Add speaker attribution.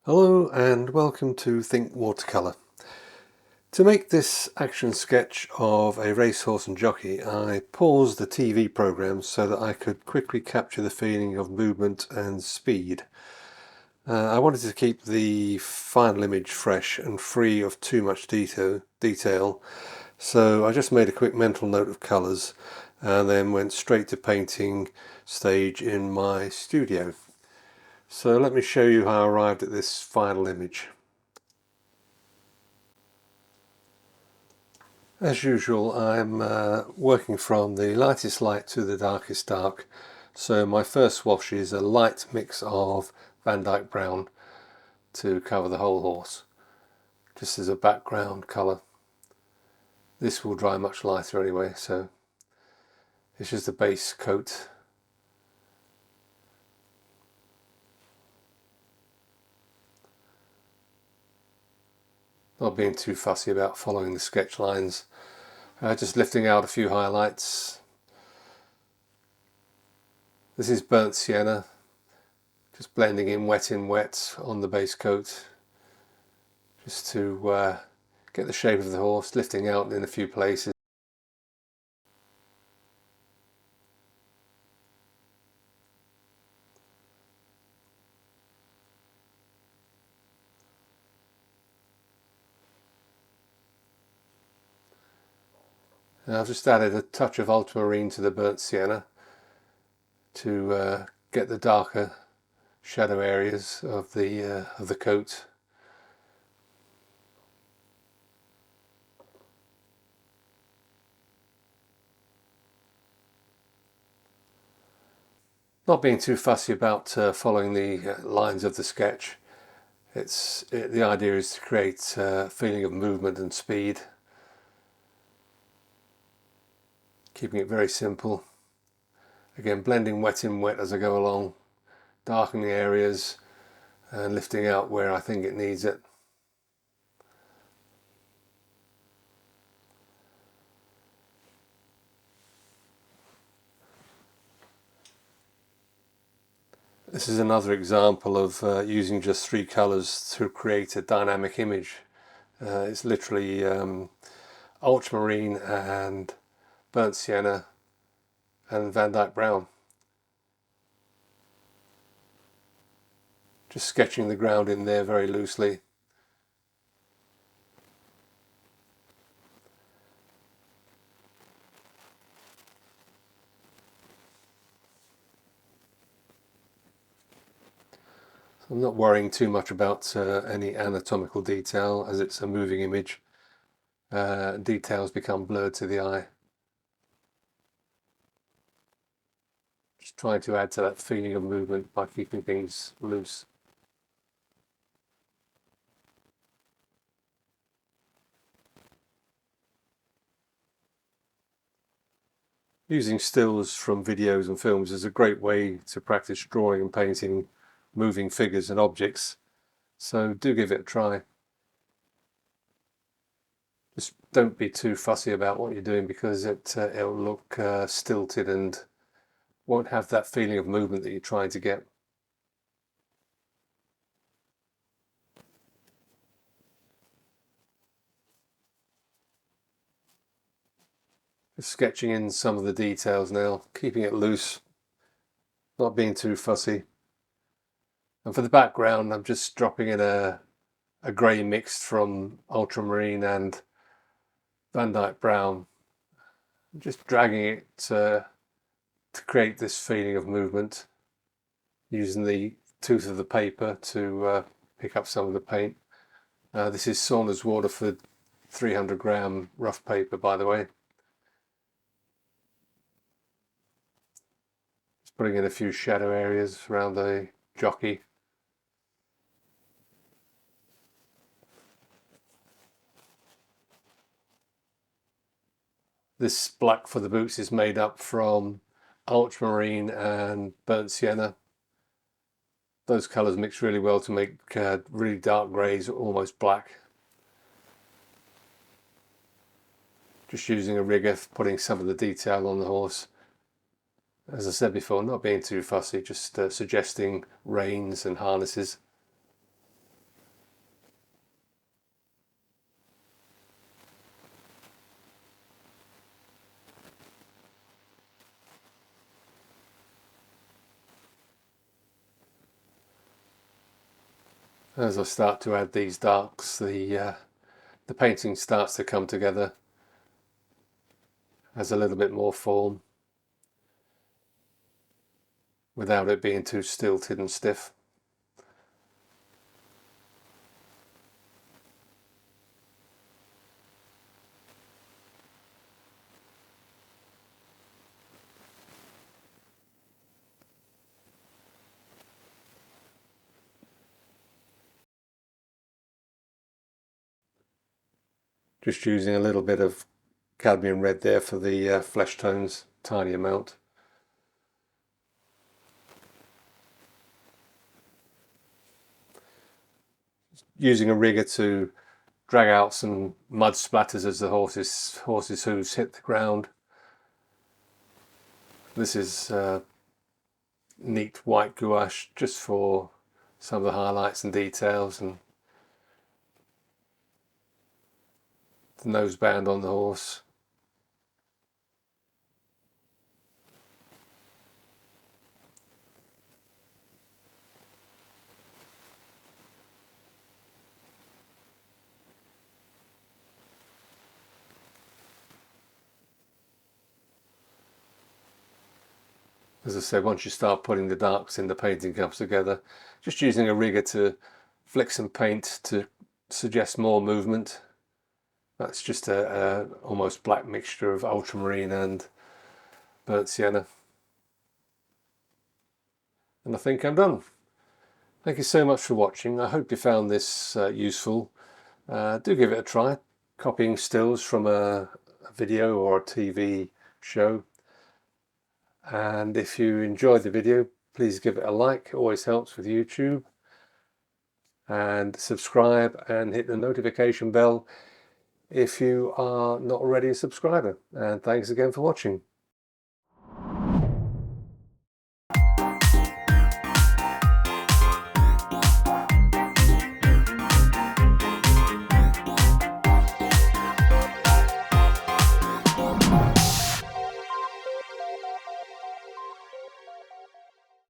Speaker 1: Hello and welcome to Think Watercolour. To make this action sketch of a racehorse and jockey, I paused the TV program so that I could quickly capture the feeling of movement and speed. I wanted to keep the final image fresh and free of too much detail, so I just made a quick mental note of colours and then went straight to painting stage in my studio. So let me show you how I arrived at this final image. As usual, I'm working from the lightest light to the darkest dark. So my first wash is a light mix of Van Dyke Brown to cover the whole horse, just as a background colour. This will dry much lighter anyway, so it's just a base coat. Not being too fussy about following the sketch lines, just lifting out a few highlights. This is burnt sienna, just blending in wet on the base coat, just to get the shape of the horse, lifting out in a few places. And I've just added a touch of ultramarine to the burnt sienna to get the darker shadow areas of the coat. Not being too fussy about following the lines of the sketch. The idea is to create a feeling of movement and speed, keeping it very simple. Again, blending wet in wet as I go along, darkening areas and lifting out where I think it needs it. This is another example of using just three colours to create a dynamic image. It's literally ultramarine and burnt sienna and Van Dyke Brown. Just sketching the ground in there very loosely. I'm not worrying too much about any anatomical detail, as it's a moving image. Details become blurred to the eye. Just trying to add to that feeling of movement by keeping things loose. Using stills from videos and films is a great way to practice drawing and painting moving figures and objects, so do give it a try. Just don't be too fussy about what you're doing, because it'll look stilted and won't have that feeling of movement that you're trying to get. Just sketching in some of the details now, keeping it loose, not being too fussy. And for the background, I'm just dropping in a grey mixed from ultramarine and Van Dyke Brown, just dragging it to create this feeling of movement, using the tooth of the paper to pick up some of the paint. This is Saunders Waterford 300-gram rough paper, by the way. Just putting in a few shadow areas around the jockey. This black for the boots is made up from ultramarine and burnt sienna. Those colours mix really well to make really dark greys, almost black. Just using a rigger, putting some of the detail on the horse. As I said before, not being too fussy, just suggesting reins and harnesses. As I start to add these darks, the painting starts to come together, has a little bit more form without it being too stilted and stiff. Just using a little bit of cadmium red there for the flesh tones, tiny amount. Using a rigger to drag out some mud splatters as the horse's hooves hit the ground. This is neat white gouache just for some of the highlights and details, and the noseband on the horse. As I said, once you start putting the darks in, the painting comes together. Just using a rigger to flick some paint to suggest more movement. That's just a almost black mixture of ultramarine and burnt sienna. And I think I'm done. Thank you so much for watching. I hope you found this useful. Do give it a try, copying stills from a video or a TV show. And if you enjoyed the video, please give it a like. It always helps with YouTube. And subscribe and hit the notification bell if you are not already a subscriber. And thanks again for watching.